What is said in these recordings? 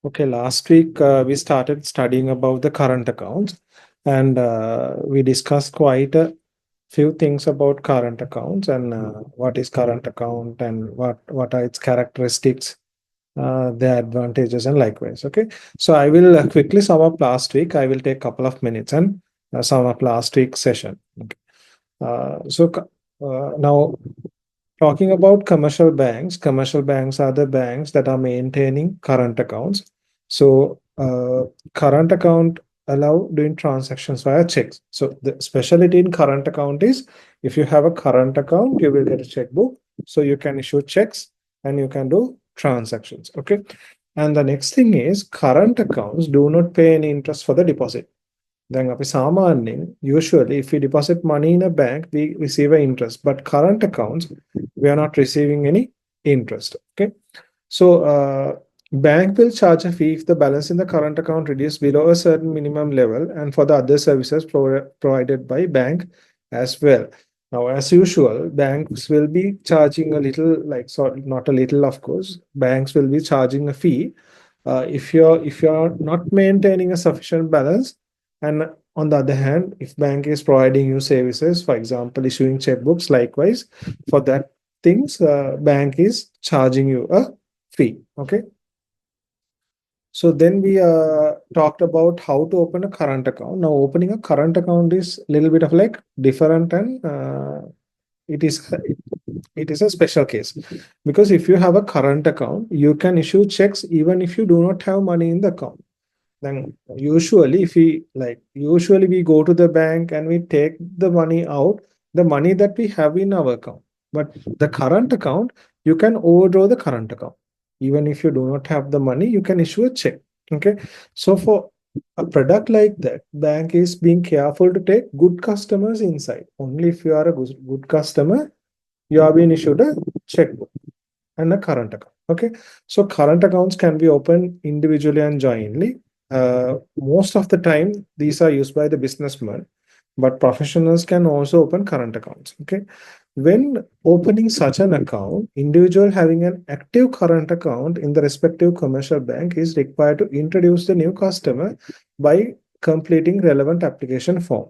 Okay, last week we started studying about the current accounts, and we discussed quite a few things about current accounts and what is current account and what are its characteristics, their advantages, and likewise. Okay, so I will quickly sum up last week. I will take a couple of minutes and sum up last week's session. Okay. Now talking about commercial banks are the banks that are maintaining current accounts. So, current account allow doing transactions via checks. So, the specialty in current account is if you have a current account, you will get a checkbook. So, you can issue checks and you can do transactions. Okay. And the next thing is current accounts do not pay any interest for the deposit. දැන් අපි සාමාන්‍යයෙන් usually if we deposit money in a bank we receive an interest, but current accounts we are not receiving any interest. Okay, so bank will charge a fee if the balance in the current account reduces below a certain minimum level and for the other services provided by bank as well. Now, as usual, banks will be charging a little, like, so not a little, of course, banks will be charging a fee if you're not maintaining a sufficient balance. And on the other hand, if bank is providing you services, for example, issuing checkbooks, likewise, for that things, bank is charging you a fee. Okay. So then we talked about how to open a current account. Now, opening a current account is a little bit of like different, and it is it is a special case because if you have a current account, you can issue checks even if you do not have money in the account. Then usually usually we go to the bank and we take the money out, the money that we have in our account. But the current account, you can overdraw the current account. Even if you do not have the money, you can issue a check. Okay. So for a product like that, bank is being careful to take good customers inside. Only if you are a good customer, you are being issued a checkbook and a current account. Okay. So current accounts can be opened individually and jointly. Most of the time, these are used by the businessman, but professionals can also open current accounts. Okay. When opening such an account, individual having an active current account in the respective commercial bank is required to introduce the new customer by completing relevant application form.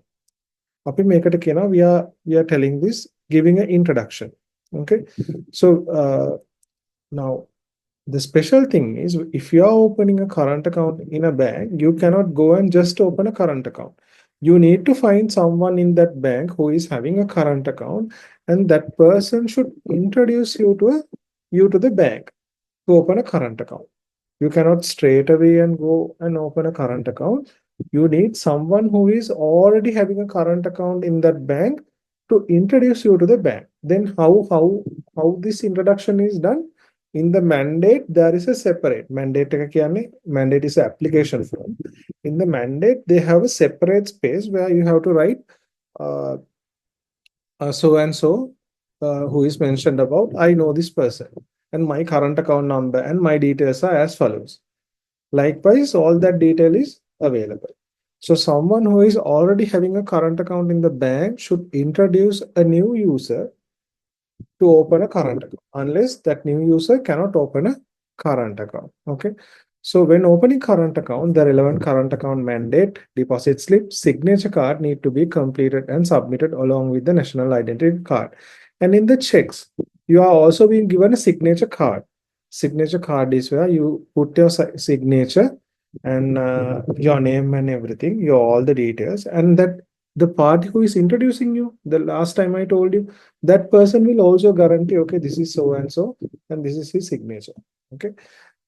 අපි මේකට කියනවා we are telling this giving an introduction. Okay. So now the special thing is if you are opening a current account in a bank, you cannot go and just open a current account. You need to find someone in that bank who is having a current account, and that person should introduce you to the bank to open a current account. You cannot straight away and go and open a current account. You need someone who is already having a current account in that bank to introduce you to the bank. Then how this introduction is done? In the mandate, there is a separate mandate. Mandate is an application form. In the mandate, they have a separate space where you have to write uh, so and so who is mentioned about. I know this person and my current account number and my details are as follows. Likewise, all that detail is available. So someone who is already having a current account in the bank should introduce a new user to open a current account, unless that new user cannot open a current account. Okay. So when opening current account, the relevant current account mandate, deposit slip, signature card need to be completed and submitted along with the national identity card. And in the checks, you are also being given a signature card. Signature card is where you put your signature and your name and everything, your all the details, and that the party who is introducing you, the last time I told you, that person will also guarantee, okay, this is so and this is his signature. Okay.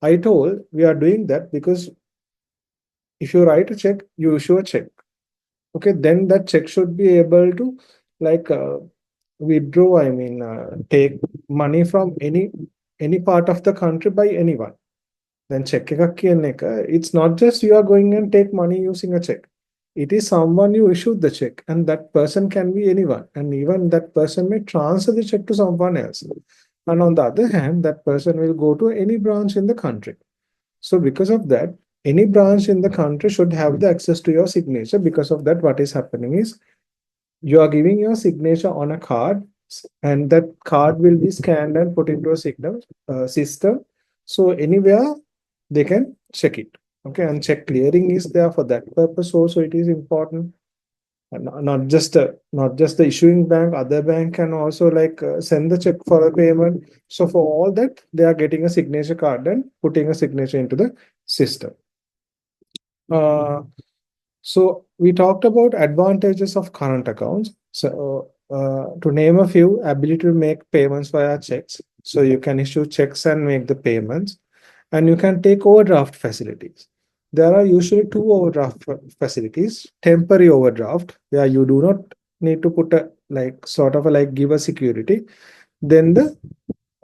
I told we are doing that because if you write a check, you issue a check. Okay, then that check should be able to like withdraw, take money from any part of the country by anyone. Then check it's not just you are going and take money using a check. It is someone you issued the check, and that person can be anyone, and even that person may transfer the check to someone else. And on the other hand, that person will go to any branch in the country. So because of that, any branch in the country should have the access to your signature. Because of that, what is happening is you are giving your signature on a card, and that card will be scanned and put into a system. So anywhere they can check it. Okay, and check clearing is there for that purpose also. It is important. And not just the issuing bank, other bank can also like send the check for a payment. So for all that, they are getting a signature card and putting a signature into the system. Uh, so we talked about advantages of current accounts. So to name a few, ability to make payments via checks. So you can issue checks and make the payments, and you can take overdraft facilities. There are usually two overdraft facilities. Temporary overdraft, where you do not need to put a like sort of a like give a security. Then the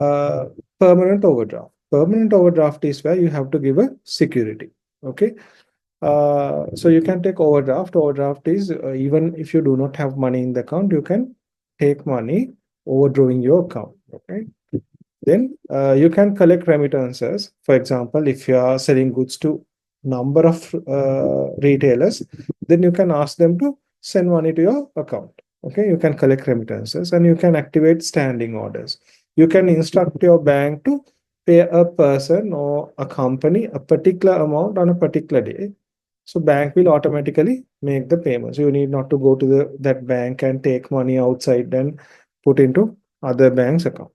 uh, permanent overdraft. Permanent overdraft is where you have to give a security. Okay. So you can take overdraft. Overdraft is even if you do not have money in the account, you can take money overdrawing your account. Okay. Then you can collect remittances. For example, if you are selling goods to number of retailers, then you can ask them to send money to your account. Okay, you can collect remittances and you can activate standing orders. You can instruct your bank to pay a person or a company a particular amount on a particular day. So bank will automatically make the payments. You need not to go to that bank and take money outside and put into other bank's account.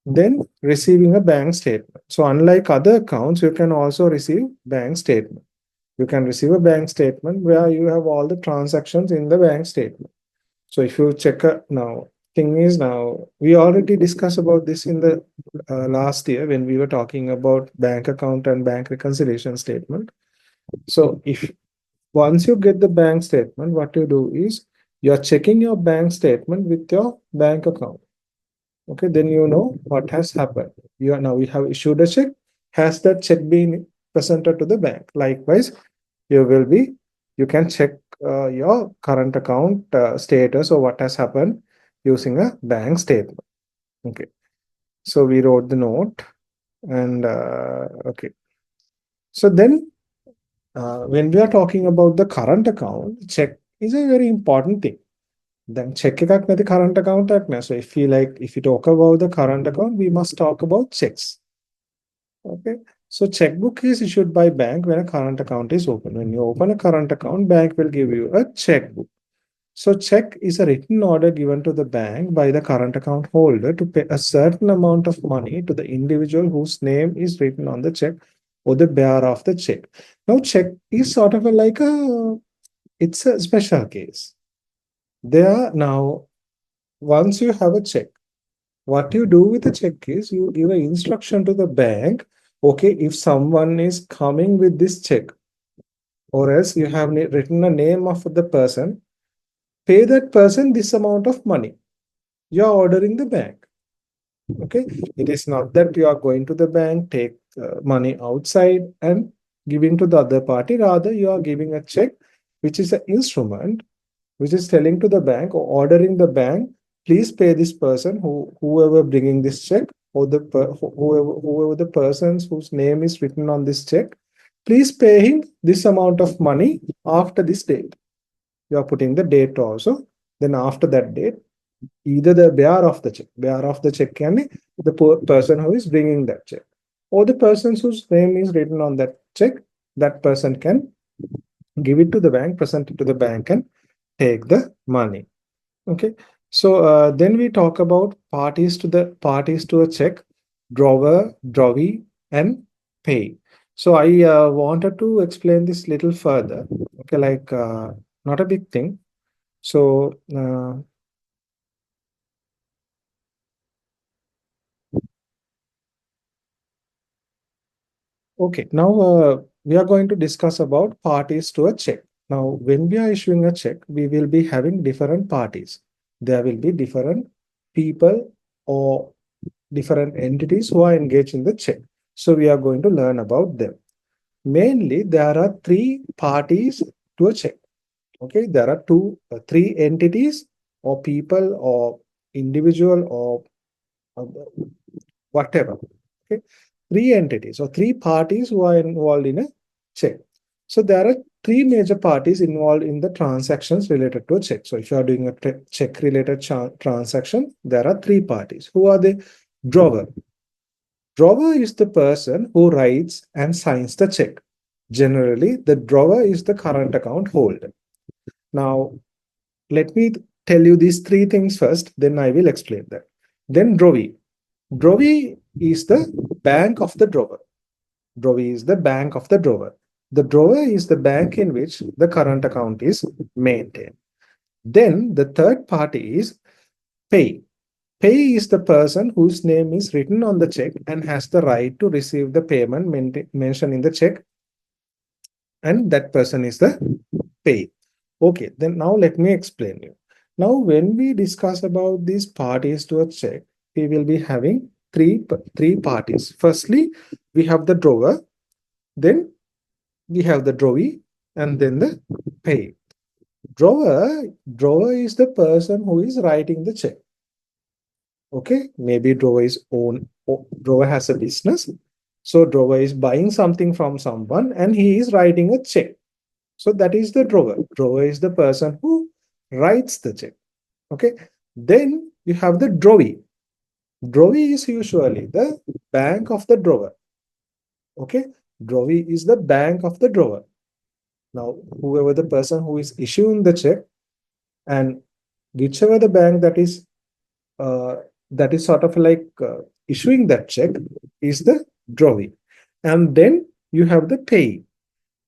Then receiving a bank statement. So unlike other accounts, you can also receive bank statement. You can receive a bank statement where you have all the transactions in the bank statement. So if you check now, thing is now we already discussed about this in the last year when we were talking about bank account and bank reconciliation statement. So if once you get the bank statement, what you do is you're checking your bank statement with your bank account. Okay, then you know what has happened. You are now we have issued a check. Has that check been presented to the bank? Likewise, you will be you can check your current account status or what has happened using a bank statement. Okay, so we wrote the note and okay. So then when we are talking about the current account, check is a very important thing. Then check එකක් නැති current account එකක් නෑ. So if you talk about the current account, we must talk about checks. Okay. So checkbook is issued by bank when a current account is open. When you open a current account, bank will give you a checkbook. So check is a written order given to the bank by the current account holder to pay a certain amount of money to the individual whose name is written on the check or the bearer of the check. Now check is sort of it's a special case. There now, once you have a check, what you do with the check is you give an instruction to the bank. Okay, if someone is coming with this check, or else you have written a name of the person, pay that person this amount of money. You are ordering the bank. Okay, it is not that you are going to the bank, take money outside and giving to the other party. Rather, you are giving a check, which is an instrument which is telling to the bank or ordering the bank, please pay this person whoever bringing this check or whoever the persons whose name is written on this check, please pay him this amount of money after this date. You are putting the date also. Then after that date, either the bearer of the check can be the person who is bringing that check, or the person whose name is written on that check. That person can give it to the bank, present it to the bank, and take the money. Okay. So then we talk about parties to a check, drawer, drawee, and pay. So I wanted to explain this little further. Okay, not a big thing. So okay, now we are going to discuss about parties to a check. Now, when we are issuing a check, we will be having different parties. There will be different people or different entities who are engaged in the check. So we are going to learn about them. Mainly, there are three parties to a check. Okay, there are three entities or people or individual or uh, whatever. Okay, three entities or three parties who are involved in a check. So there are three major parties involved in the transactions related to a check. So if you are doing a check related transaction, there are three parties. Who are they? Drawer. Drawer is the person who writes and signs the check. Generally, the drawer is the current account holder. Now, let me tell you these three things first, then I will explain that. Then Drovey. Drovey is the bank of the drawer. Drovey is the bank of the drawer. The drawer is the bank in which the current account is maintained. Then the third party is pay. Pay is the person whose name is written on the check and has the right to receive the payment mentioned in the check, and that person is the pay. Okay, then now let me explain you. Now, when we discuss about these parties to a check, we will be having three parties. Firstly, we have the drawer, then we have the drawee, and then the pay. Drawer is the person who is writing the check. Okay, maybe drawer has a business, so drawer is buying something from someone and he is writing a check. So that is the drawer. Drawer is the person who writes the check. Okay, then you have the drovey. Drovey is usually the bank of the drawer. Okay, drovey is the bank of the drawer. Now, whoever the person who is issuing the check, and whichever the bank uh, that is sort of like issuing that check, is the drovey. And then you have the pay.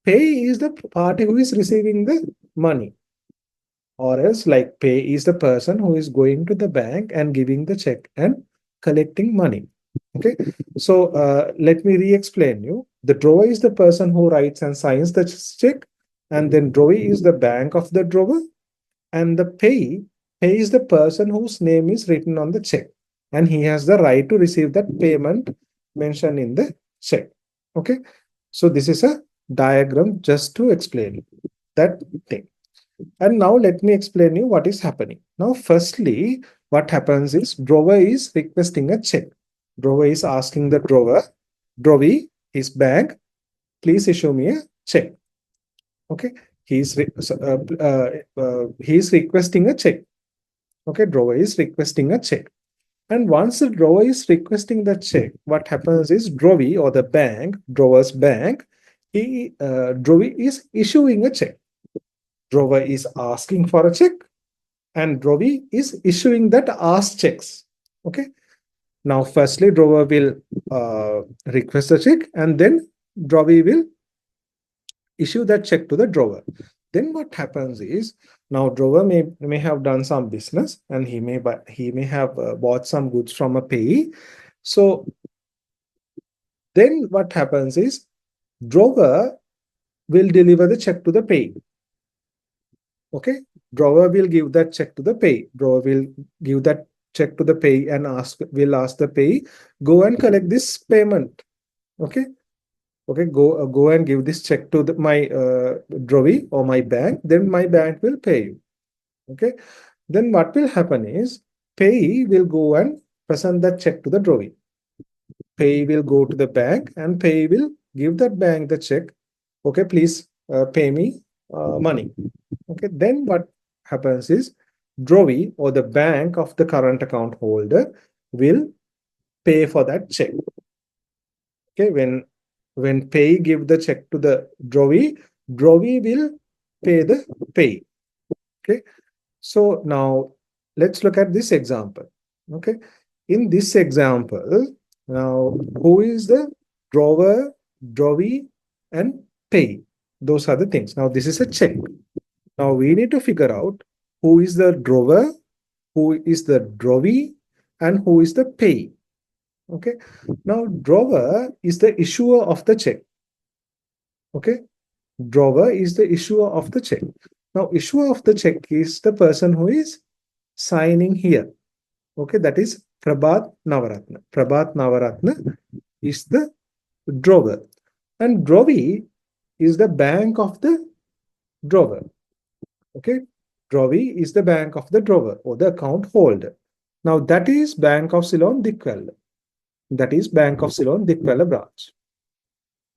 Pay is the party who is receiving the money, or else like pay is the person who is going to the bank and giving the check and collecting money. Okay, so let me re-explain you. The drawer is the person who writes and signs the check, and then drovey is the bank of the drawer, and the pay is the person whose name is written on the check, and he has the right to receive that payment mentioned in the check. Okay, so this is a diagram just to explain that thing. And now let me explain you what is happening. Now, firstly, what happens is drawer is requesting a check. Drawer is asking the drovey, his bank, please issue me a check. Okay, he's requesting a check. Okay, drawer is requesting a check. And once the drawer is requesting the check, what happens is drovey or the bank, drawer's bank, drovey is issuing a check. Drawer is asking for a check, and drovey is issuing that asked checks. Okay. Now, firstly, drawer will request a check, and then drovey will issue that check to the drawer. Then what happens is, now drawer may have done some business, and he may have bought some goods from a payee. So then what happens is drawer will deliver the check to the payee. Okay, drawer will give that check to the payee. Drawer will give that check to the payee and will ask the payee, go and collect this payment. Okay, okay, go and give this check to my drovey or my bank, then my bank will pay you. Okay, then what will happen is payee will go and present that check to the drovey. Payee will go to the bank and payee will give that bank the check. Okay, please pay me money. Okay, then what happens is drovey or the bank of the current account holder will pay for that check. Okay, when pay give the check to the drovey will pay the pay. Okay, so now let's look at this example. Okay, in this example, now who is the drawer, drovey, and pay? Those are the things. Now this is a check. Now we need to figure out who is the drawer, who is the drovey, and who is the pay. Okay, now drawer is the issuer of the check. Okay, drawer is the issuer of the check. Now issuer of the check is the person who is signing here. Okay, that is Prabhat Navaratna. Prabhat Navaratna is the drawer, and drovey is the bank of the drawer. Okay, drovey is the bank of the drawer or the account holder. Now that is Bank of Ceylon Dikwella. That is Bank of Ceylon Dikwella branch.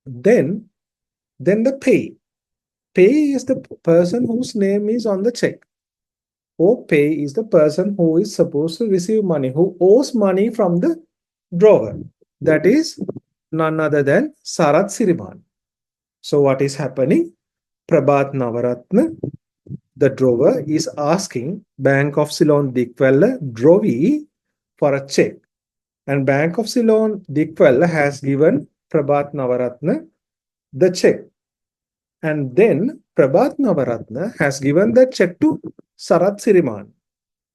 Then the pay. Pay is the person whose name is on the check. Or pay is the person who is supposed to receive money, who owes money from the drawer. that is none other than Sarath Siriman. So what is happening? Prabhat Navaratna, the drover, is asking Bank of Ceylon Dikwella Drovi for a check. And Bank of Ceylon Dikwella has given Prabhat Navaratna the check. And then Prabhat Navaratna has given that check to Sarath Siriman.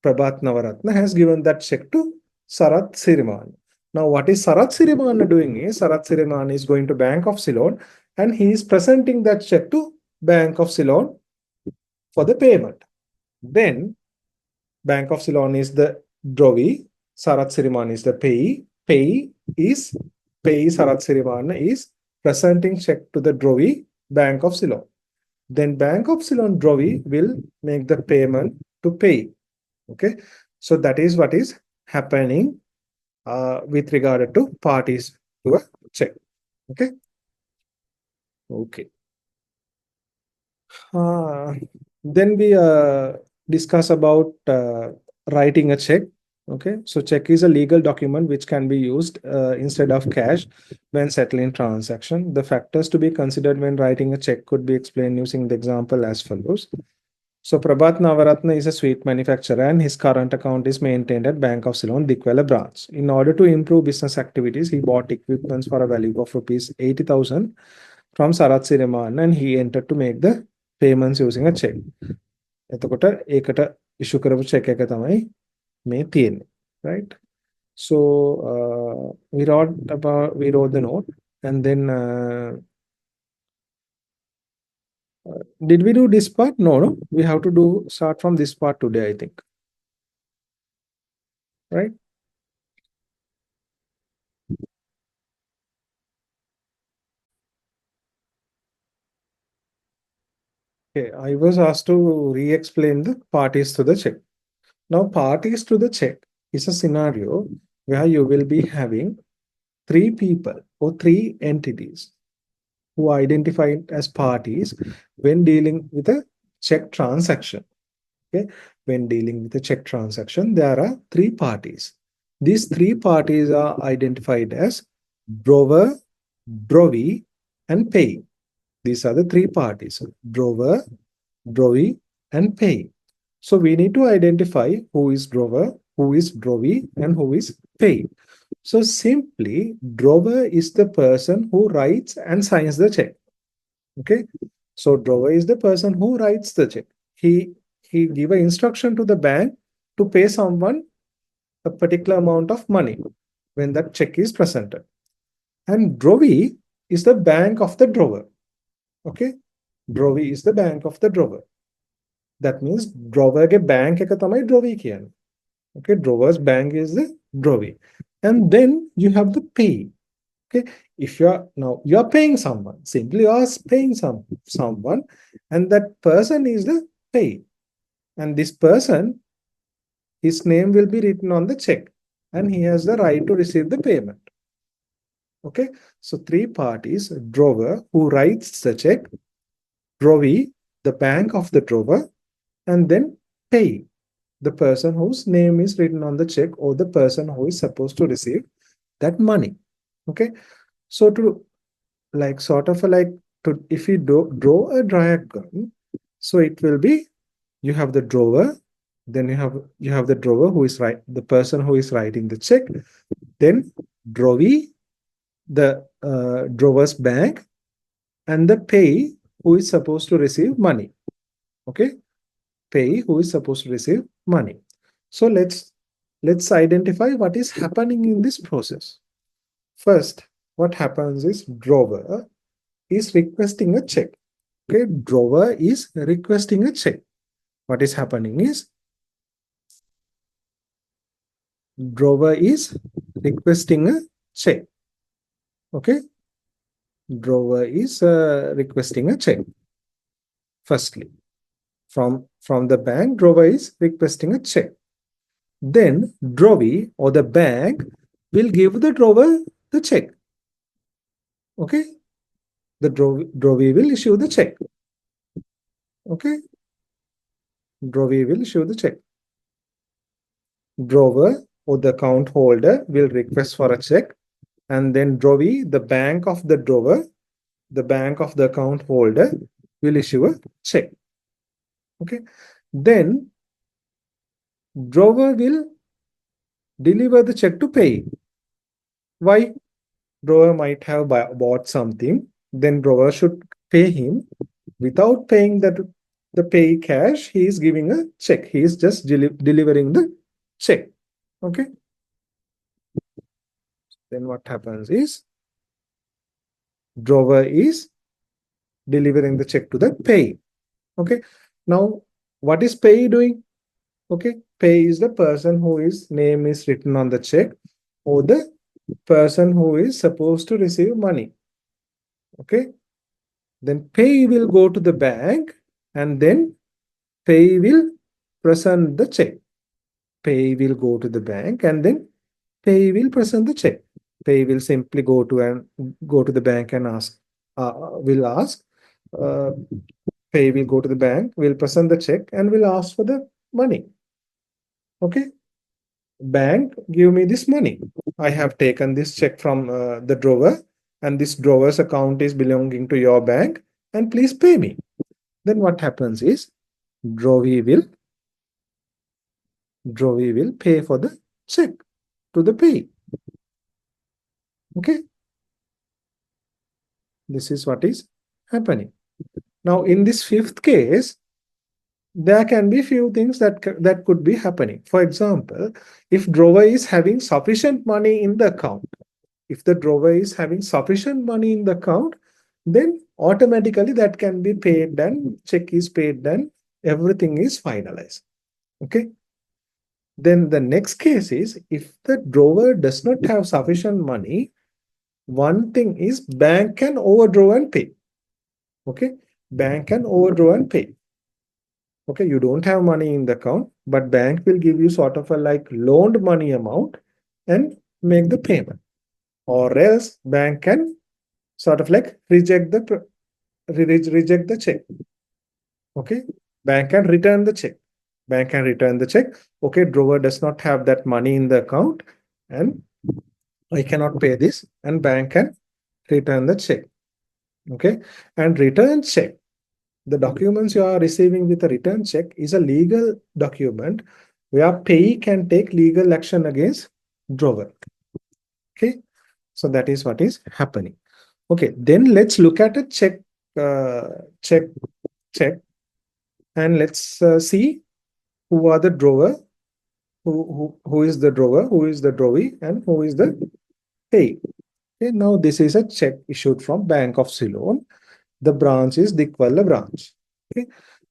Prabhat Navaratna has given that check to Sarath Siriman. Now, what is Sarath Siriman doing is Sarath Siriman is going to Bank of Ceylon and he is presenting that check to Bank of Ceylon for the payment. Then Bank of Ceylon is the drovee, Sarath Siriman is the payee. Payee Sarath Siriman is presenting check to the drovee, Bank of Ceylon. Then Bank of Ceylon drovee will make the payment to pay. Okay, so that is what is happening with regard to parties to a check. Okay. Okay. Then we discuss about writing a check. Okay, so check is a legal document which can be used instead of cash when settling transaction. The factors to be considered when writing a check could be explained using the example as follows. So Prabhat Navaratna is a sweet manufacturer and his current account is maintained at Bank of Ceylon, Dikwella branch. In order to improve business activities, he bought equipments for a value of rupees 80,000 from Sarath Siriman and he entered to make the payments using a check. එතකොට ඒකට issue කරපු check එක තමයි මේ තියෙන්නේ, right? So we wrote the note and then did we do this part? No, we have to do start from this part today, I think, right? Okay, I was asked to re-explain the parties to the check. Now, parties to the check is a scenario where you will be having three people or three entities who are identified as parties when dealing with a check transaction. Okay, when dealing with a check transaction, there are three parties. These three parties are identified as drover, drovee, and payee. These are the three parties: drover, drovee, and payee. So we need to identify who is drover, who is drovee, and who is payee. So simply, drover is the person who writes and signs the check. Okay, so drover is the person who writes the check. He give an instruction to the bank to pay someone a particular amount of money when that check is presented. And drovee is the bank of the drover. Okay, drovee is the bank of the drover. That means drover ke bank එක තමයි drovee කියන්නේ. Okay, drover's bank is the drovee. And then you have the pay. Okay, if you are paying someone, simply you are paying someone, and that person is the pay. And this person, his name will be written on the check, and he has the right to receive the payment. Okay, so three parties: drover who writes the check, drovee, the bank of the drover, and then pay, the person whose name is written on the check or the person who is supposed to receive that money. Okay, so to like sort of like to if you draw a diagram, so it will be you have the drover, then you have the drover who is the person who is writing the check, then drovee, the drover's bank, and the pay who is supposed to receive money. Okay, pay who is supposed to receive money. So let's identify what is happening in this process. First, what happens is drover is requesting a check. Okay, drover is requesting a check. What is happening is drover is requesting a check. Okay, drover is requesting a check. Firstly, from the bank, drover is requesting a check. Then drovee or the bank will give the drover the check. Okay, the drovee will issue the check. Okay, drovee will issue the check. Drover or the account holder will request for a check. And then Drovi, the bank of the drawer, the bank of the account holder will issue a check. Okay. Then drawer will deliver the check to pay. Why? Drawer might have bought something, then drawer should pay him. Without paying the pay cash, he is giving a check. He is just delivering the check. Okay. Then what happens is drawer is delivering the check to the pay. Okay. Now, what is pay doing? Okay. Pay is the person whose name is written on the check, or the person who is supposed to receive money. Okay. Then pay will go to the bank, and then pay will present the check. Pay will go to the bank, and then pay will present the check. Pay will simply go to the bank and ask. Will ask. Uh, Pay will go to the bank, will present the check, and will ask for the money. Okay. Bank, give me this money. I have taken this check from the drawer, and this drawer's account is belonging to your bank, and please pay me. Then what happens is Drovey will pay for the check to the pay. Okay. This is what is happening. Now, in this fifth case, there can be few things that could be happening. For example, if drawer is having sufficient money in the account, if the drawer is having sufficient money in the account, then automatically that can be paid and check is paid and everything is finalized. Okay. Then the next case is if the drawer does not have sufficient money, one thing is bank can overdraw and pay. Okay. Bank can overdraw and pay. Okay. You don't have money in the account, but bank will give you sort of a like loaned money amount and make the payment. Or else bank can sort of like reject the check. Okay. Bank can return the check. Bank can return the check. Okay. Drawer does not have that money in the account and I cannot pay this, and bank can return the check. Okay. And return check, the documents you are receiving with a return check is a legal document where payee can take legal action against drawer. Okay. So that is what is happening. Okay. Then let's look at a check, uh, check, check, and let's see who are the drawer, who is the drawer, who is the drawee, and who is the payee. Okay. Now this is a check issued from Bank of Ceylon. The branch is Dikwalla branch. Okay.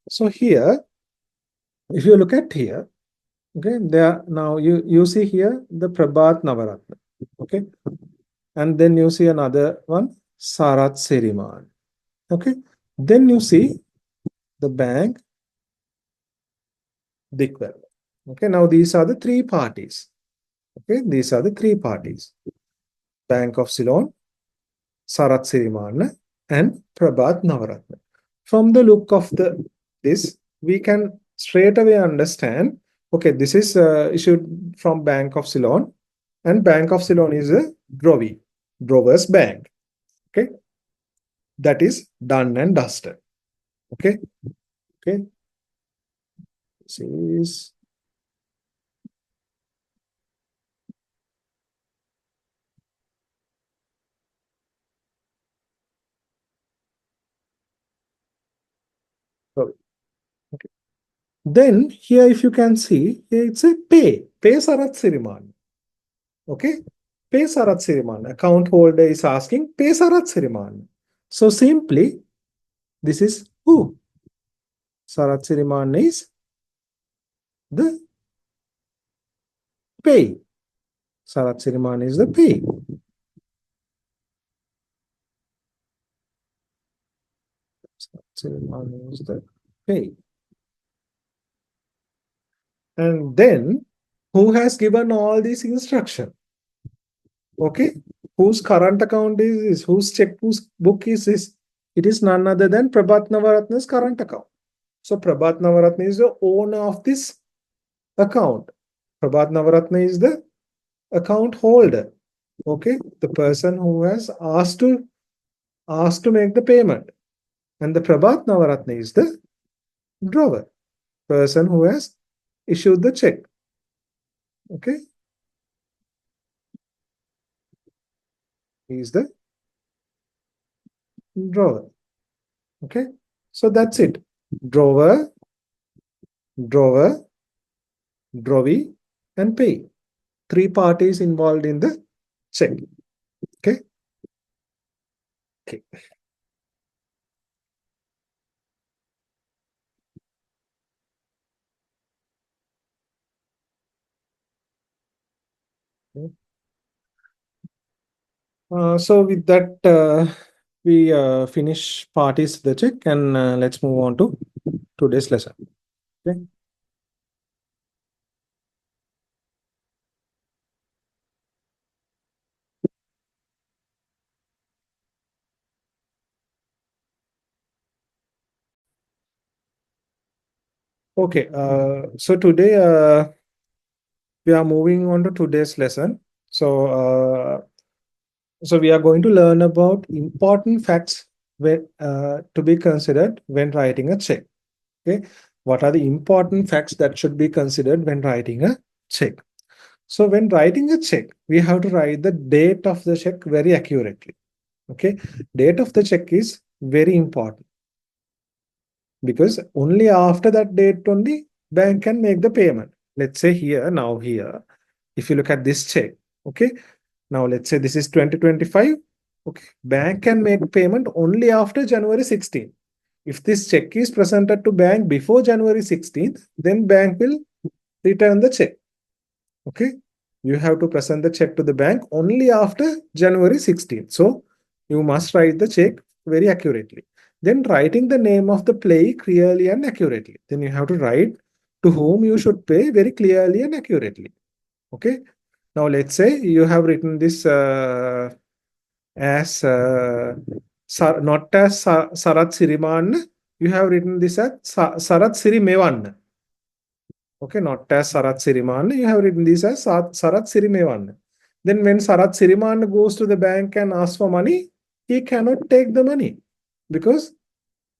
So here, if you look at here, okay, there now you see here the Prabhat Navaratna. Okay. And then you see another one, Sarat Seriman. Okay. Then you see the bank Dikwalla. Okay. Now these are the three parties. Okay. These are the three parties. Bank of Ceylon, Sarat Seriman, and Prabhat Navaratna. From the look of this, we can straight away understand, okay, this is issued from Bank of Ceylon, and Bank of Ceylon is a Drover's bank. Okay. That is done and dusted. Okay. Okay. This is okay. Then here, if you can see, here it's a pay Sarat Siriman. Okay. Pay Sarat Siriman. Account holder is asking pay Sarat Siriman. So simply, this is who? Sarat Siriman is the pay. Sarat Siriman is the pay. Sarat Siriman is the pay. And then, who has given all these instructions? Okay. Whose current account is this? Whose book is this? It is none other than Prabhat Navaratna's current account. So Prabhat Navaratna is the owner of this account. Prabhat Navaratna is the account holder. Okay, the person who has asked to make the payment, and the Prabhat Navaratna is the drawer, person who has issued the check. Okay, he is the drawer. Okay, so that's it. Drawer, drawer, drovey, and pay. Three parties involved in the check. Okay. Okay. So with that, we finish parties the check, and let's move on to today's lesson. Okay. Okay. So today we are moving on to today's lesson. So we are going to learn about important facts to be considered when writing a check. Okay. What are the important facts that should be considered when writing a check? So when writing a check, we have to write the date of the check very accurately. Okay. Date of the check is very important because only after that date only bank can make the payment. Let's say here, if you look at this check, okay, now let's say this is 2025. Okay, bank can make payment only after January 16th. If this check is presented to bank before January 16th, then bank will return the check. Okay, you have to present the check to the bank only after January 16th. So you must write the check very accurately. Then writing the name of the play clearly and accurately. Then you have to write to whom you should pay very clearly and accurately. Okay. Now let's say you have written this as not as Sarat Siriman. You have written this as Sarat Siri Mevan. Okay, not as Sarat Siriman. You have written this as Sarat Sirimevan. Then when Sarat Siriman goes to the bank and asks for money, he cannot take the money because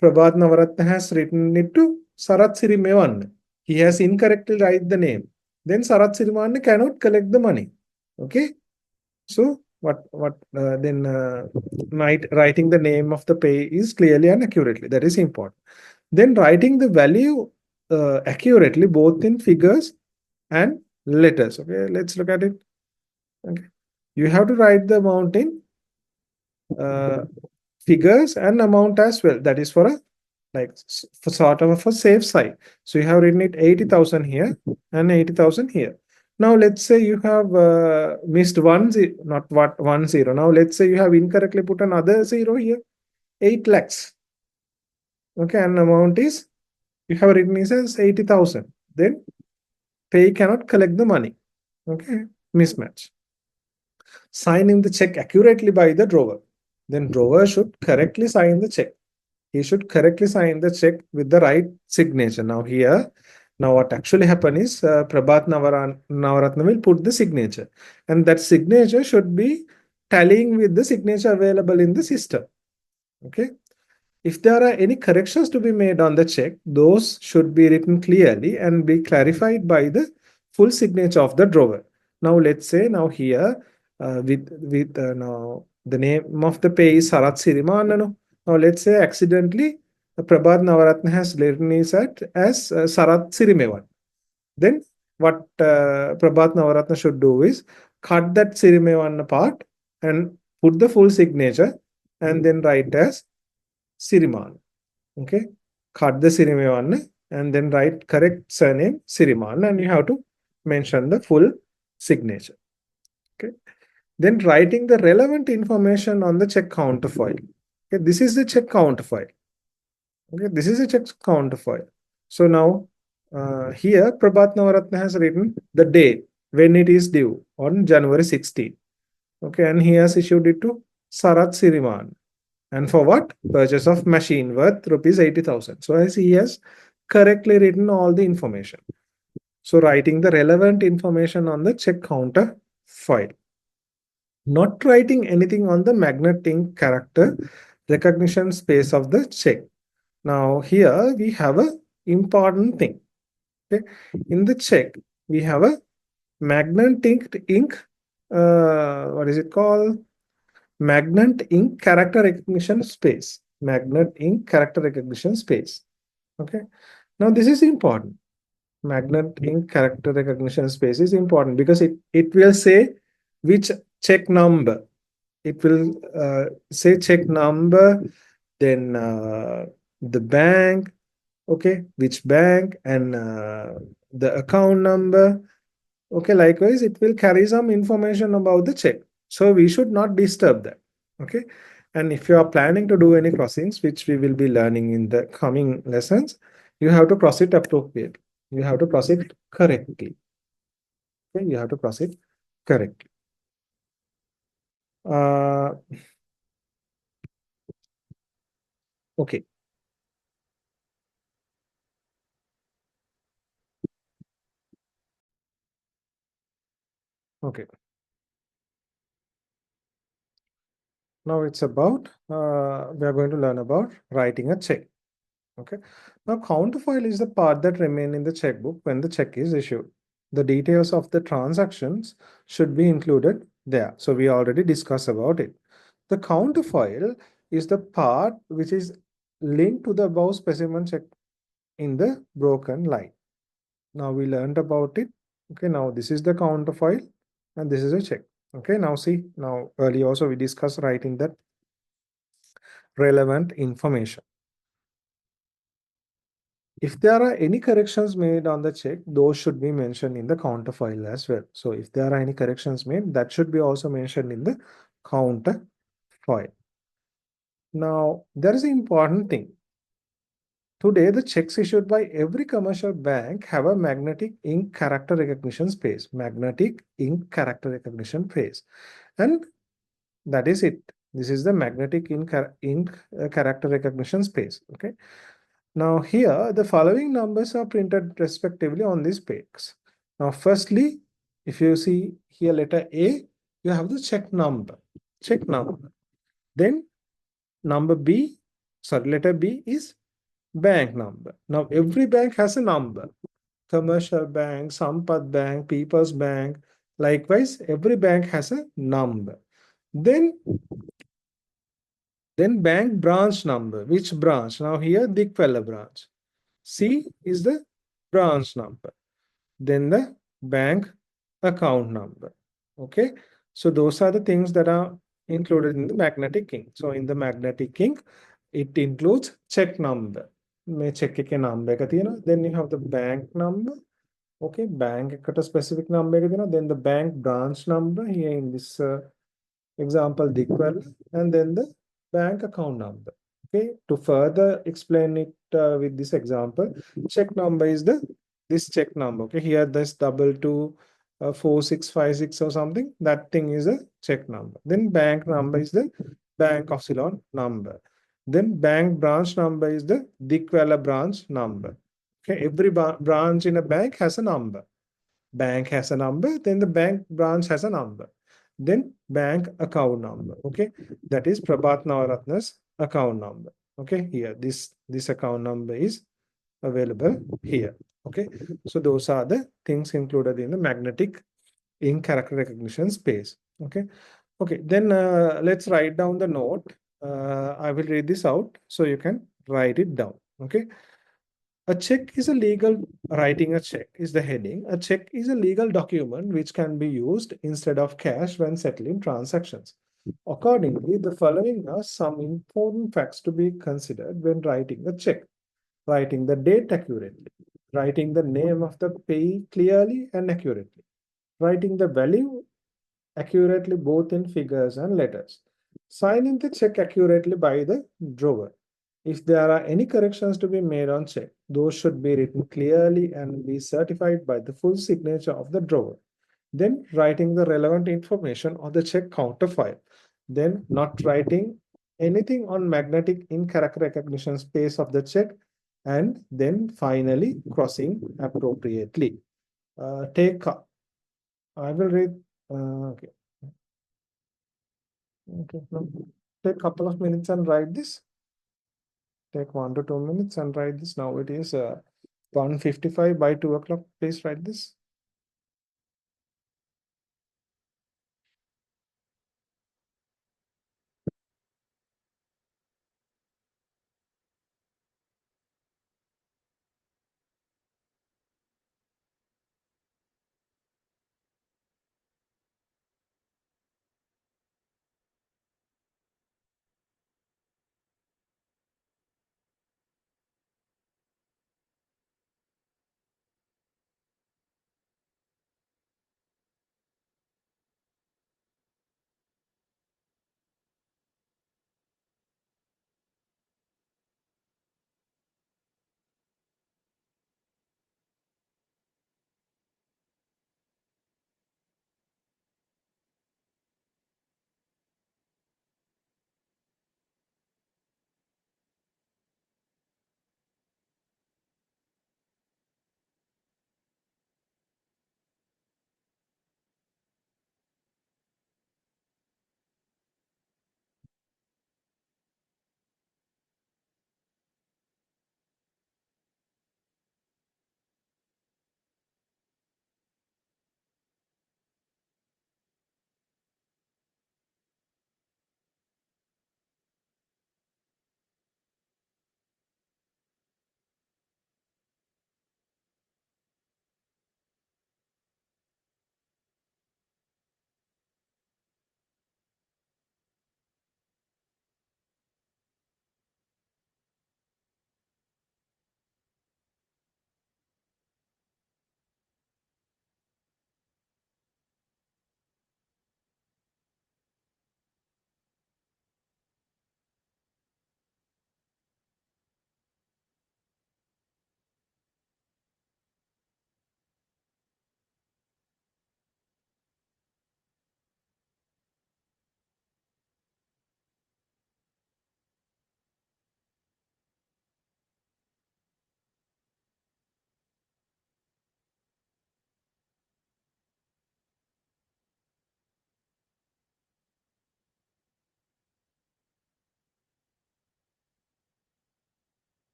Prabhat Navaratna has written it to Sarat Sirimevan. He has incorrectly write the name. Then Sarat Siriman cannot collect the money. Okay, so writing the name of the pay is clearly and accurately. That is important. Then writing the value accurately both in figures and letters. Okay, let's look at it. Okay, you have to write the amount in uh, figures and amount as well. That is for a for sort of a safe side. So you have written it 80,000 here and 80,000 here. Now let's say you have missed not what 10. Now let's say you have incorrectly put another zero here, 8 lakhs. Okay, and amount is you have written it as 80,000. Then pay cannot collect the money. Okay, mismatch. Signing the check accurately by the drawer. Then drawer should correctly sign the check. He should correctly sign the check with the right signature. Now what actually happen is Prabhat Navaratna will put the signature, and that signature should be tallying with the signature available in the system. Okay. If there are any corrections to be made on the check, those should be written clearly and be clarified by the full signature of the drawer. Now, let's say now here with now the name of the pay is Sarat Sirimanano. Now, let's say accidentally Prabhat Navaratna has written it as Sarat Sirimevan. Then what Prabhat Navaratna should do is cut that Sirimevan part and put the full signature and then write as Siriman. Okay. Cut the Siriman and then write correct surname Siriman, and you have to mention the full signature. Okay. Then writing the relevant information on the check counterfoil. Okay. This is the check counterfoil. Okay. This is a check counterfoil. So now here Prabhat Navaratna has written the date when it is due on January 16. Okay. And he has issued it to Sarat Siriman. And for what? Purchase of machine worth rupees 80,000. So as he has correctly written all the information. So writing the relevant information on the check counter file. not writing anything on the magnetic character recognition space of the check. Now here we have a important thing. Okay, in the check we have a magnetic ink. What is it called? Magnet ink character recognition space. Magnet ink character recognition space. Okay. Now this is important. Magnet ink character recognition space is important because it will say which check number. It will say check number, then the bank, okay, which bank, and the account number. Okay, likewise, it will carry some information about the check. So we should not disturb that. Okay. And if you are planning to do any crossings, which we will be learning in the coming lessons, you have to cross it appropriately. You have to cross it correctly. Okay, you have to cross it correctly. Uh, okay. Okay. Now it's about, we are going to learn about writing a check. Okay. Now counterfoil is the part that remain in the checkbook when the check is issued. The details of the transactions should be included there. So we already discussed about it. The counterfoil is the part which is linked to the above specimen check in the broken line. Now we learned about it. Okay, now this is the counterfoil and this is a check. Okay, now see, now earlier also we discussed writing that relevant information. If there are any corrections made on the check, those should be mentioned in the counter file as well. So if there are any corrections made, that should be also mentioned in the counter file. Now, there is an important thing. Today, the checks issued by every commercial bank have a magnetic ink character recognition space. Magnetic ink character recognition space. And that is it. This is the magnetic ink character recognition space. Okay. Now here, the following numbers are printed respectively on these pages. Now, firstly, if you see here letter A, you have the check number. Check number. Then number B, sorry, letter B is bank number. Now, every bank has a number. Commercial bank, Sampath Bank, People's Bank. Likewise, every bank has a number. Then bank branch number. Which branch? Now here, Dikfella branch. C is the branch number. Then the bank account number. Okay. So those are the things that are included in the magnetic ink. So in the magnetic ink, it includes check number. May check के नाम बेका थी ना. Then you have the bank number. Okay, bank एक specific number के थी ना. Then the bank branch number here in this example Dikvel, and then the bank account number. Okay, to further explain it with this example, check number is the this check number. Okay, here this 224656 or something, that thing is a check number. Then bank number is the bank of Ceylon number. Then bank branch number is the Dikvala branch number. Okay, every branch in a bank has a number. Bank has a number, then the bank branch has a number. Then bank account number. Okay, that is Prabhat Navaratna's account number. Okay, here this account number is available here. Okay, so those are the things included in the magnetic ink character recognition space. Okay, okay, then let's write down the note. I will read this out so you can write it down. Okay, a check is a legal, writing a check is the heading. A check is a legal document which can be used instead of cash when settling transactions. Accordingly, the following are some important facts to be considered when writing a check. Writing the date accurately, writing the name of the payee clearly and accurately, writing the value accurately both in figures and letters, signing the check accurately by the drawer. If there are any corrections to be made on check, those should be written clearly and be certified by the full signature of the drawer. Then writing the relevant information on the check counter file. Then not writing anything on magnetic in character recognition space of the check. And then finally crossing appropriately. Take, I will read, okay. Okay. Now, take a couple of minutes and write this. Take 1 to 2 minutes and write this. Now it is 1:55 by 2 o'clock. Please write this.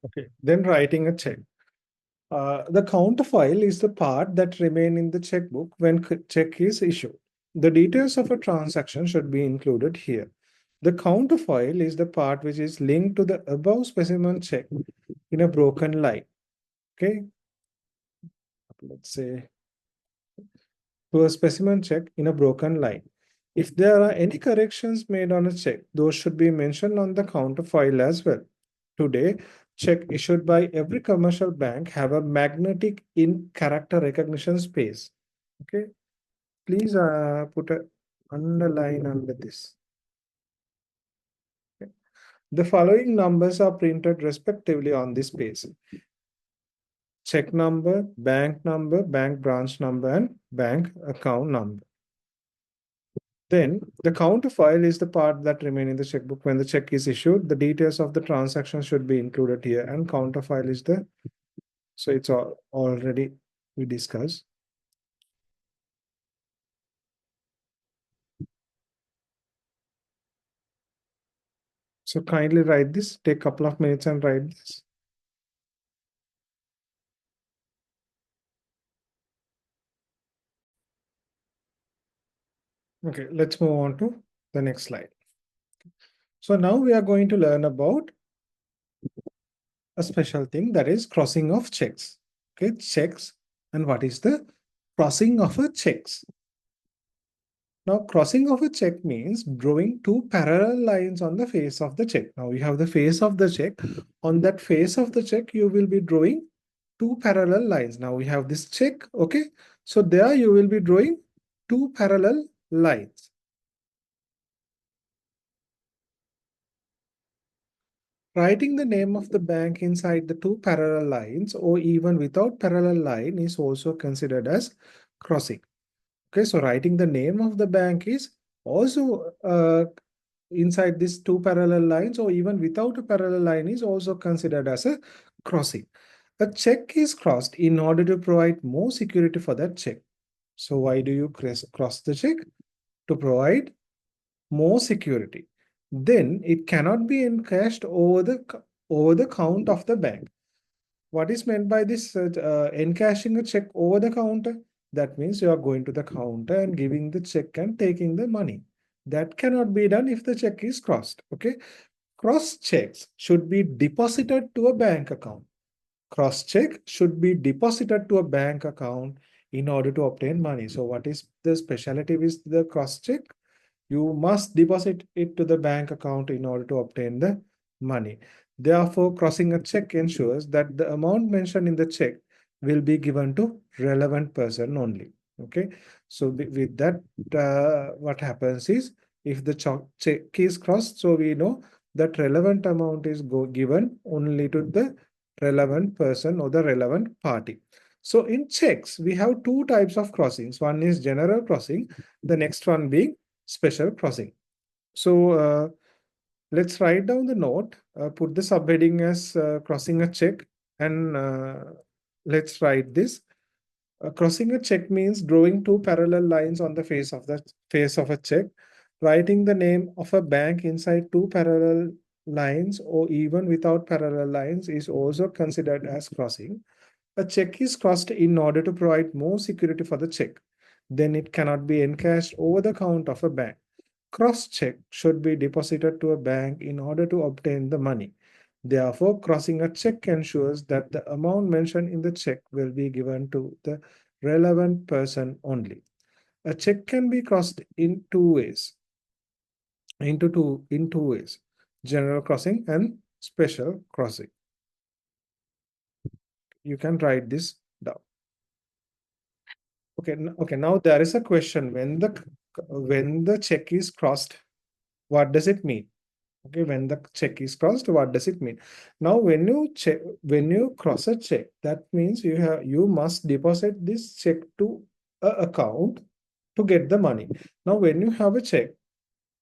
Okay. Then writing a check. The counterfile is the part that remain in the checkbook when check is issued. The details of a transaction should be included here. The counterfile is the part which is linked to the above specimen check in a broken line. Okay, let's say to a specimen check in a broken line. If there are any corrections made on a check, those should be mentioned on the counterfile as well. Today, check issued by every commercial bank have a magnetic in character recognition space. Okay, please put a underline under this. Okay. The following numbers are printed respectively on this page: check number, bank branch number, and bank account number. Then the counter file is the part that remain in the checkbook when the check is issued. The details of the transaction should be included here, and counter file is the so it's all already we discussed. So kindly write this. Take a couple of minutes and write this. Okay, let's move on to the next slide. So now we are going to learn about a special thing that is crossing of checks. Okay, checks and what is the crossing of a checks. Now, crossing of a check means drawing two parallel lines on the face of the check. Now, you have the face of the check. On that face of the check, you will be drawing two parallel lines. Now, we have this check, okay? So, there you will be drawing two parallel lines. Writing the name of the bank inside the two parallel lines or even without parallel line is also considered as crossing. Okay, so writing the name of the bank is also inside these two parallel lines or even without a parallel line is also considered as a crossing. A check is crossed in order to provide more security for that check. So why do you cross the check? To provide more security. Then it cannot be encashed over the count of the bank. What is meant by this encashing a check over the counter? That means you are going to the counter and giving the check and taking the money. That cannot be done if the check is crossed. Okay. Cross checks should be deposited to a bank account. Cross check should be deposited to a bank account in order to obtain money. So what is the specialty with the cross check? You must deposit it to the bank account in order to obtain the money. Therefore, crossing a check ensures that the amount mentioned in the check will be given to relevant person only. Okay. So with that, what happens is if the check is crossed, so we know that relevant amount is given only to the relevant person or the relevant party. So in checks, we have two types of crossings. One is general crossing, the next one being special crossing. So let's write down the note, put the subheading as crossing a check, and let's write this. Crossing a check means drawing two parallel lines on the face of a check. Writing the name of a bank inside two parallel lines or even without parallel lines is also considered as crossing. A check is crossed in order to provide more security for the check. Then it cannot be encashed over the count of a bank. Cross-check should be deposited to a bank in order to obtain the money. Therefore, crossing a check ensures that the amount mentioned in the check will be given to the relevant person only. A check can be crossed in two ways, in two ways, general crossing and special crossing. You can write this down. Okay, okay. Now there is a question: when the check is crossed, what does it mean? Okay, when the check is crossed, what does it mean? Now, when you cross a check, that means you must deposit this check to a account to get the money. Now, when you have a check,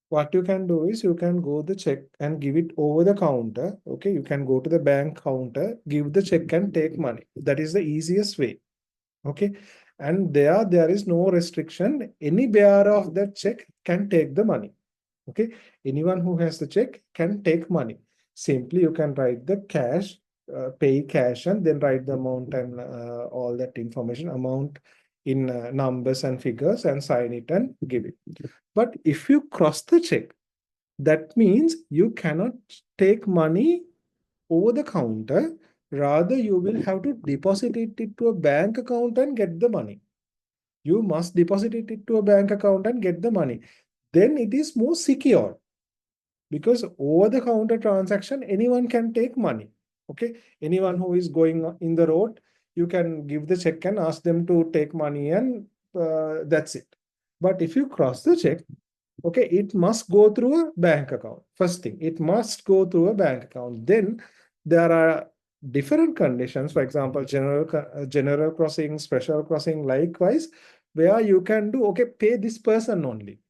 what you can do is you can go the check and give it over the counter. Okay, you can go to the bank counter, give the check and take money. That is the easiest way. Okay, and there is no restriction. Any bearer of that check can take the money. Okay, anyone who has the check can take money. Simply you can write the cash, pay cash, and then write the amount and all that information, amount in numbers and figures, and sign it and give it. But if you cross the check, that means you cannot take money over the counter. Rather, you will have to deposit it to a bank account and get the money. You must deposit it to a bank account and get the money. Then it is more secure, because over the counter transaction, anyone can take money. Okay, anyone who is going in the road, you can give the check and ask them to take money, and that's it. But if you cross the check, okay, it must go through a bank account. First thing, it must go through a bank account. Then there are different conditions. For example, general crossing, special crossing, likewise, where you can do, okay, pay this person only,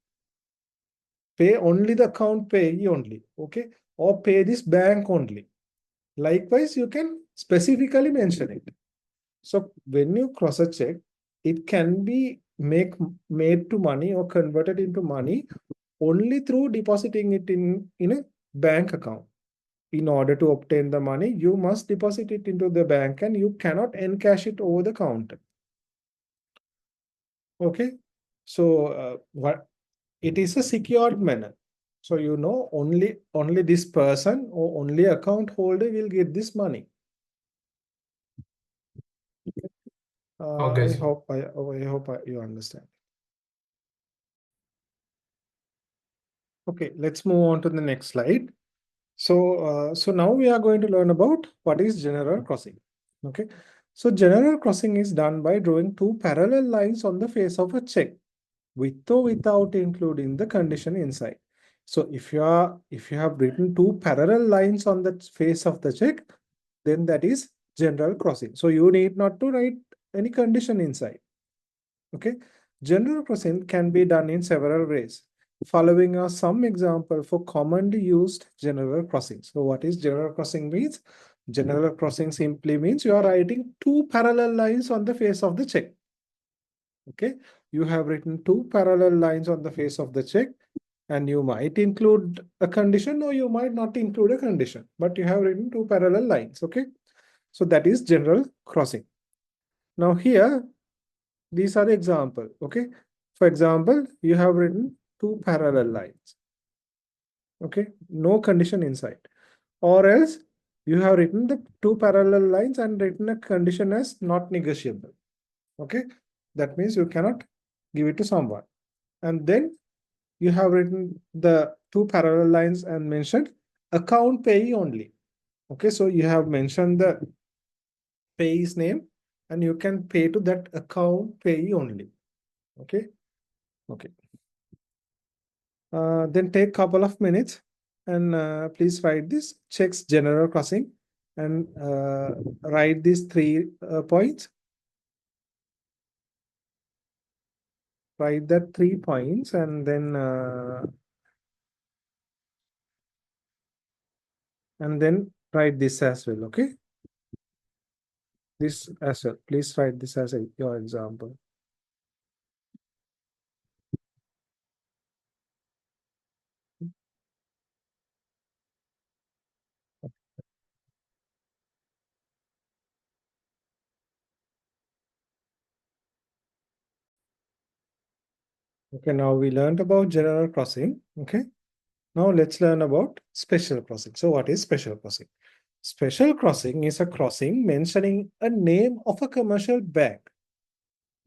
pay only the account payee only, okay, or pay this bank only. Likewise, you can specifically mention it. So when you cross a check, it can be made to money or converted into money only through depositing it in a bank account. In order to obtain the money, you must deposit it into the bank and you cannot encash it over the counter. Okay, so what it is a secured manner. So you know only this person or only account holder will get this money. Okay, I hope you understand. Okay, let's move on to the next slide. So now we are going to learn about what is general crossing. Okay, so general crossing is done by drawing two parallel lines on the face of a check, with or without including the condition inside. So if you have written two parallel lines on the face of the check, then that is general crossing. So you need not to write any condition inside. Okay, general crossing can be done in several ways. Following are some example for commonly used general crossing. So what is general crossing means? General crossing simply means you are writing two parallel lines on the face of the check. Okay, you have written two parallel lines on the face of the check, and you might include a condition or you might not include a condition, but you have written two parallel lines. Okay, so that is general crossing. Now here, these are the example. Okay, for example, you have written two parallel lines. Okay, no condition inside, or else you have written the two parallel lines and written a condition as not negotiable. Okay, that means you cannot give it to someone. And then you have written the two parallel lines and mentioned account payee only. Okay, so you have mentioned the payee's name and you can pay to that account payee only. Okay, okay. Then take couple of minutes and please write this checks general crossing and write these 3 points. Write that 3 points and then write this as well. Okay, this as well. Please write this as your example. Okay, now we learned about general crossing. Okay, now let's learn about special crossing. So what is special crossing? Special crossing is a crossing mentioning a name of a commercial bank.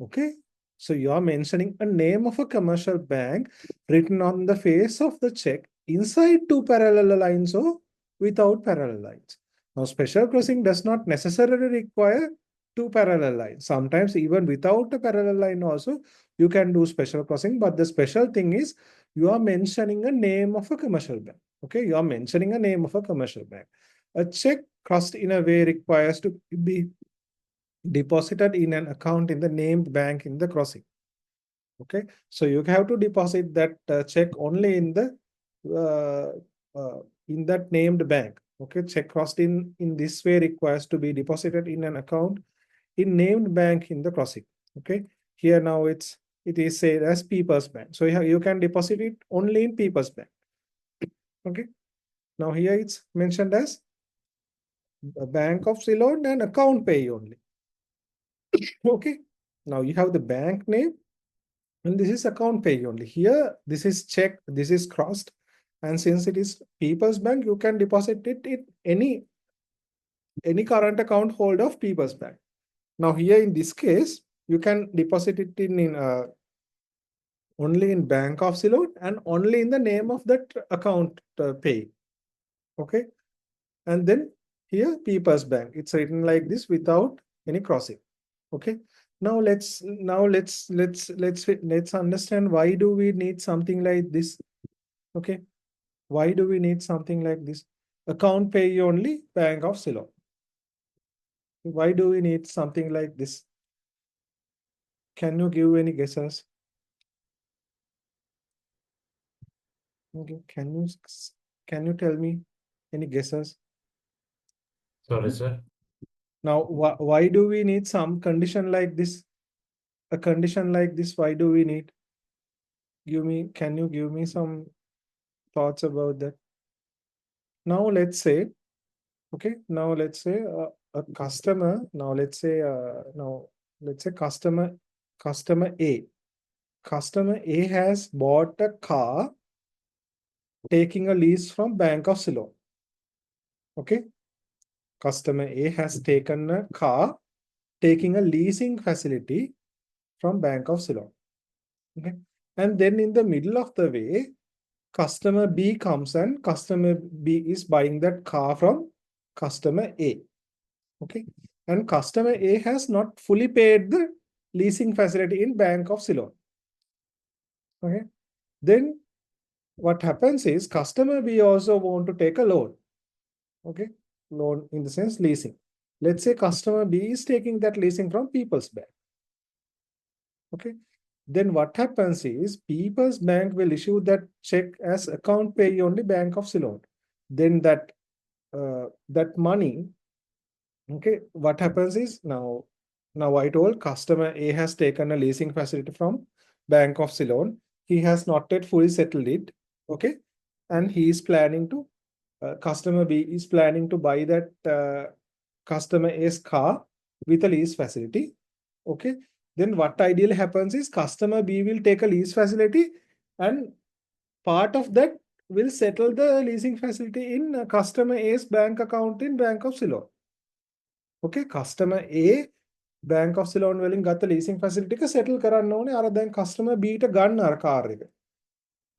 Okay, so you are mentioning a name of a commercial bank written on the face of the check inside two parallel lines or without parallel lines. Now, special crossing does not necessarily require two parallel lines. Sometimes even without a parallel line also, you can do special crossing. But the special thing is you are mentioning a name of a commercial bank. Okay, you are mentioning a name of a commercial bank. A check crossed in a way requires to be deposited in an account in the named bank in the crossing. Okay, so you have to deposit that check only uh, in that named bank. Okay, check crossed in this way requires to be deposited in an account in named bank in the crossing. Okay, here now it is said as People's Bank. So you can deposit it only in People's Bank. Okay, now here it's mentioned as a Bank of Ceylon and account pay only. Okay, now you have the bank name and this is account pay only. Here, this is check, this is crossed. And since it is People's Bank, you can deposit it in any current account holder of People's Bank. Now here in this case, you can deposit it in only in Bank of Ceylon and only in the name of that account pay. Okay. And then here People's Bank, it's written like this without any crossing. Okay. Now let's understand why do we need something like this. Okay. Why do we need something like this? Account pay only, Bank of Ceylon. Why do we need something like this? Can you give any guesses? Okay. Can you tell me any guesses? Sorry, sir. Now, why do we need some condition like this? A condition like this, why do we need? Can you give me some thoughts about that? Now let's say, okay, now let's say a customer, now let's say customer A. Customer A has bought a car taking a lease from Bank of Ceylon. Okay, customer A has taken a car taking a leasing facility from Bank of Ceylon. Okay, and then in the middle of the way, customer B comes and customer B is buying that car from customer A. Okay. And customer A has not fully paid the leasing facility in Bank of Ceylon. Okay. Then what happens is customer B also want to take a loan. Okay. Loan in the sense leasing. Let's say customer B is taking that leasing from People's Bank. Okay. Then what happens is People's Bank will issue that check as account pay only Bank of Ceylon. Then that money, okay, what happens is now I told customer A has taken a leasing facility from Bank of Ceylon. He has not yet fully settled it. Okay. And he is planning to customer B is planning to buy that customer A's car with a lease facility. Okay. Then what ideally happens is customer B will take a lease facility and part of that will settle the leasing facility in customer A's bank account in Bank of Ceylon. Okay, customer A Bank of Ceylon වලින් ගත්ත leasing facility එක settle කරන්න ඕනේ අර දැන් customer B ට ගන්න අර car එක.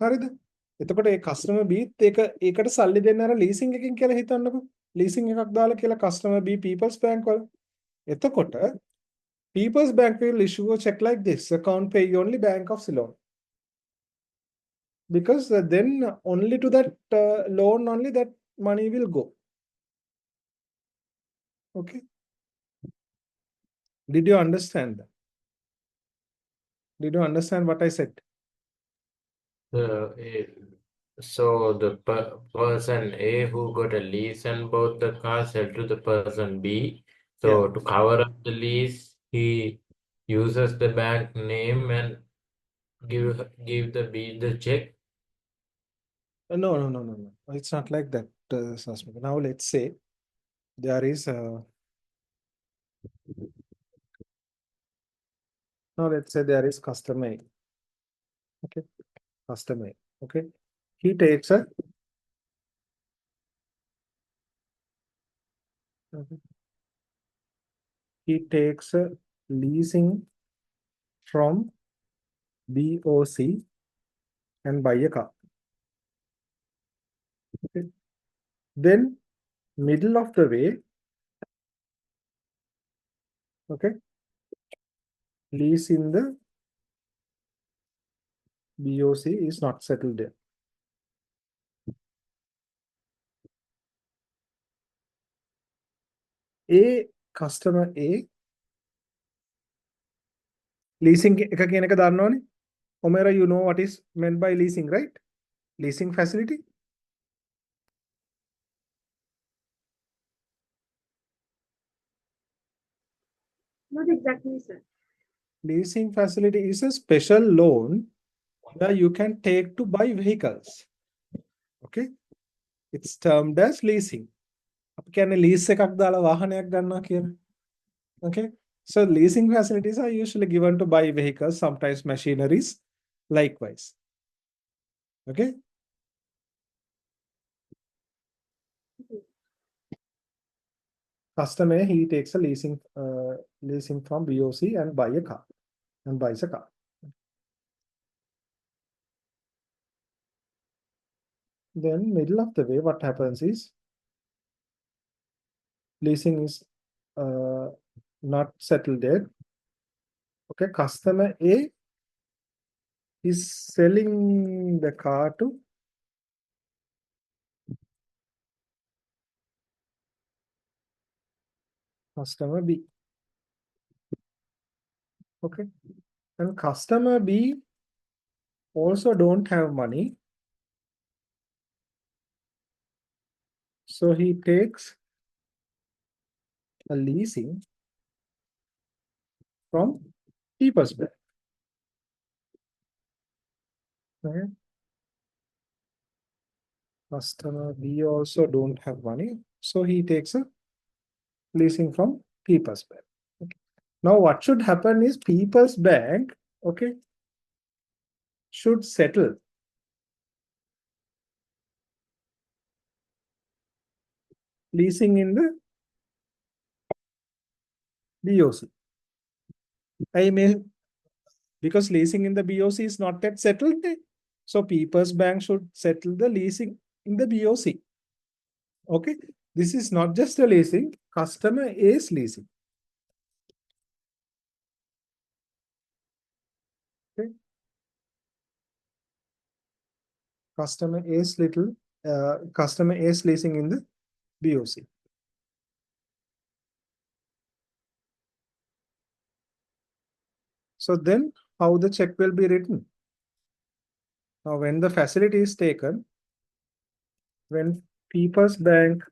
හරිද? එතකොට ඒ customer B ත් ඒකට සල්ලි දෙන්න අර leasing එකකින් කියලා හිතන්නකෝ. leasing එකක් දාලා කියලා customer B People's Bank වල. එතකොට People's Bank will issue a check like this, account pay only Bank of Ceylon. Because then only to that loan only that money will go. Okay. Did you understand that? Did you understand what I said? So the person A who got a lease and bought the car sell to the person B. So Yeah. to cover up the lease, he uses the bank name and give the B the check. No. It's not like that, Sasmita. Now let's say there is customer A. Okay, customer A. Okay, he takes a okay. He takes a leasing from BOC and buy a car. Okay. Then middle of the way, okay, lease in the BOC is not settled there. A customer A leasing එක කියන එක දන්නවනේ. Omera, you know what is meant by leasing, right? Leasing facility. Not exactly, sir. Leasing facility is a special loan where you can take to buy vehicles. Okay, it's termed as leasing. අපි කියන්නේ lease එකක් දාලා වාහනයක් ගන්නවා කියලා. Okay, so leasing facilities are usually given to buy vehicles, sometimes machineries, likewise. Okay. Customer he takes a leasing from BOC and buys a car. Then middle of the way, what happens is leasing is not settled yet. Okay, customer A is selling the car to customer B. Okay, and customer B also don't have money, so he takes a leasing from People's Bank. Okay. Customer B also don't have money, so he takes a leasing from People's Bank. Okay. Now what should happen is People's Bank, okay, should settle leasing in the BOC. I mean, because leasing in the BOC is not yet settled, So People's Bank should settle the leasing in the BOC. Okay, this is not just a leasing, customer is leasing. Okay, customer is leasing in the BOC. So then how the check will be written? Now, when the facility is taken, when People's Bank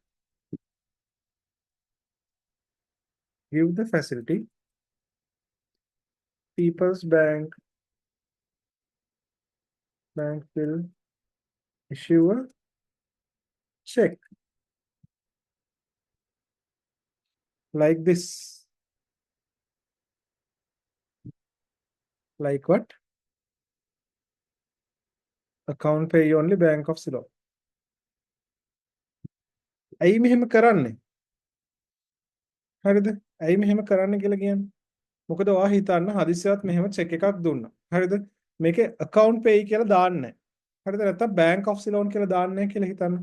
give the facility, People's Bank will issue a check like this. Like what? Account pay only Bank of Ceylon. ඇයි මෙහෙම කරන්නේ? හරිද? ඇයි මෙහෙම කරන්න කියලා කියන්නේ? මොකද ඔයා හිතන්න හදිසියවත් මෙහෙම චෙක් එකක් දුන්නා. හරිද? මේකේ account pay කියලා දාන්නේ නැහැ. හරිද? නැත්නම් Bank of Ceylon කියලා දාන්නේ නැහැ කියලා හිතන්න.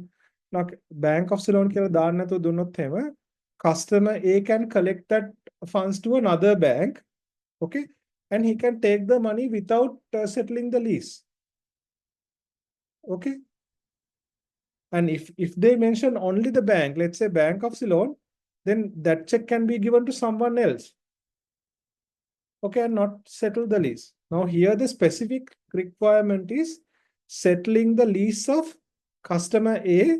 Bank of Ceylon කියලා දාන්න නැතුව දුන්නොත් එහෙම customer A can collect that funds to another bank, okay, and he can take the money without settling the lease. Okay, and if they mention only the bank, let's say Bank of Ceylon, then that check can be given to someone else, okay, and not settle the lease. Now here the specific requirement is settling the lease of customer A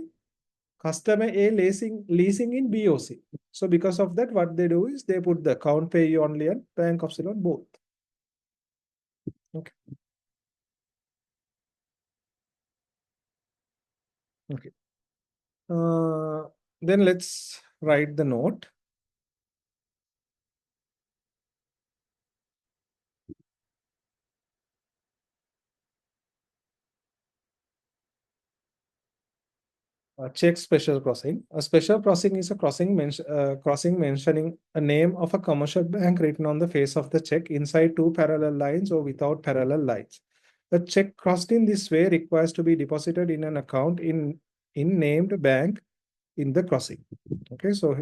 leasing in BOC. So because of that, what they do is they put the account pay only and Bank of Ceylon both. Okay. Okay. Then let's write the note. Check special crossing. A special crossing is a crossing mentioning a name of a commercial bank written on the face of the check inside two parallel lines or without parallel lines. A check crossed in this way requires to be deposited in an account in named bank in the crossing. Okay, so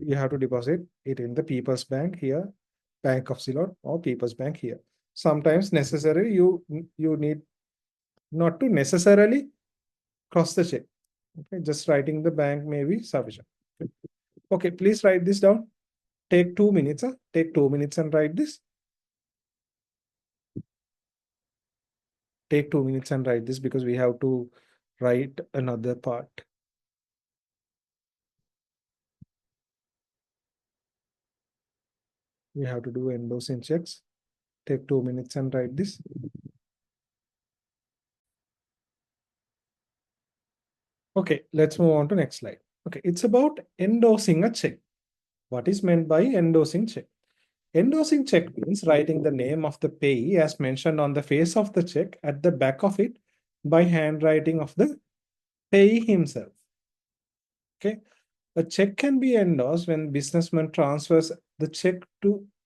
you have to deposit it in the People's Bank here, Bank of Ceylon, or People's Bank here. Sometimes necessary you need not to necessarily cross the check. Okay, just writing the bank may be sufficient. Okay, please write this down. Take 2 minutes. Take 2 minutes and write this. Take 2 minutes and write this because we have to write another part. We have to do endorsing checks. Take 2 minutes and write this. Okay, let's move on to next slide. Okay, it's about endorsing a check. What is meant by endorsing check? Endorsing check means writing the name of the payee as mentioned on the face of the check at the back of it by handwriting of the payee himself. Okay, a check can be endorsed when businessman transfers the check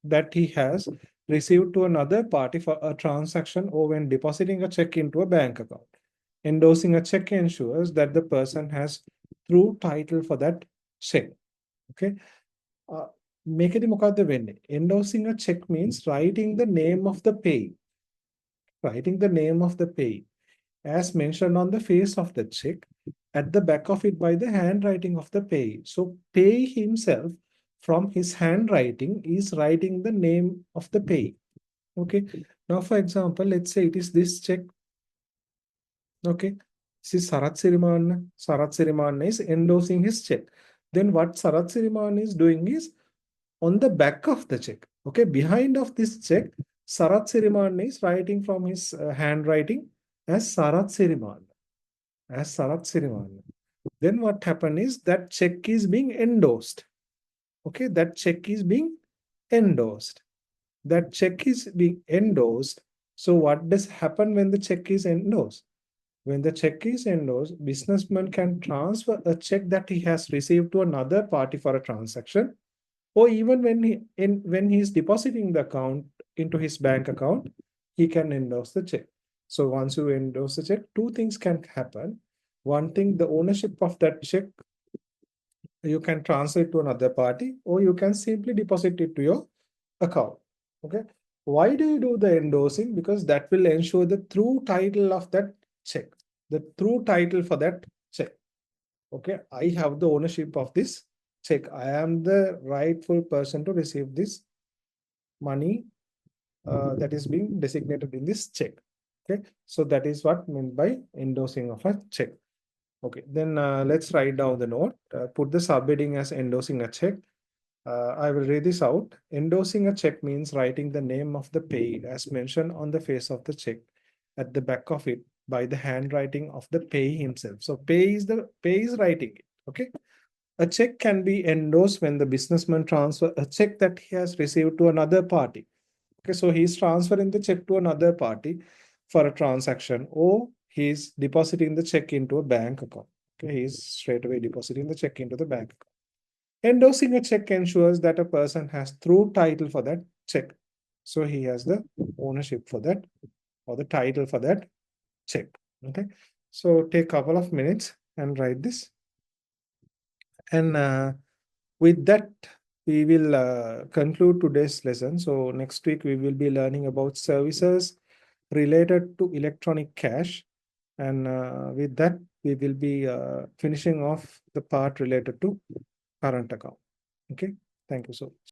that he has received to another party for a transaction or when depositing a check into a bank account. Endorsing a check ensures that the person has true title for that check. Okay. මේකෙදි මොකද්ද වෙන්නේ? Endorsing a check means writing the name of the payee. Writing the name of the payee as mentioned on the face of the check at the back of it by the handwriting of the payee. So payee himself from his handwriting is writing the name of the payee. Okay. Now for example, let's say it is this check. Okay. This is Sarath Sirimanna. Sarath Sirimanna is endorsing his check. Then what Sarath Sirimanna is doing is on the back of the check, okay, behind of this check, Sarath Sirimanna is writing from his handwriting as Sarath Sirimanna. As Sarath Sirimanna. Then what happened is that check is being endorsed. Okay, that check is being endorsed. That check is being endorsed. So what does happen when the check is endorsed? When the check is endorsed, businessman can transfer a check that he has received to another party for a transaction, or even when he is depositing the account into his bank account, he can endorse the check. So once you endorse a check, two things can happen. One thing, the ownership of that check, you can transfer it to another party, or you can simply deposit it to your account. Okay. Why do you do the endorsing? Because that will ensure the true title of that check, the true title for that check. Okay. I have the ownership of this check. I am the rightful person to receive this money that is being designated in this check. Okay. So that is what meant by endorsing of a check. Okay. Then let's write down the note. Put the subheading as endorsing a check. I will read this out. Endorsing a check means writing the name of the paid as mentioned on the face of the check at the back of it by the handwriting of the payee himself. So pay is writing it. Okay. A check can be endorsed when the businessman transfer a check that he has received to another party. Okay, so he's transferring the check to another party for a transaction, or he's depositing the check into a bank account. Okay, he's straight away depositing the check into the bank account. Endorsing a check ensures that a person has true title for that check. So he has the ownership for that, or the title for that check. Okay. So take a couple of minutes and write this. And with that, we will conclude today's lesson. So next week, we will be learning about services related to electronic cash. And with that, we will be finishing off the part related to current account. Okay. Thank you so much.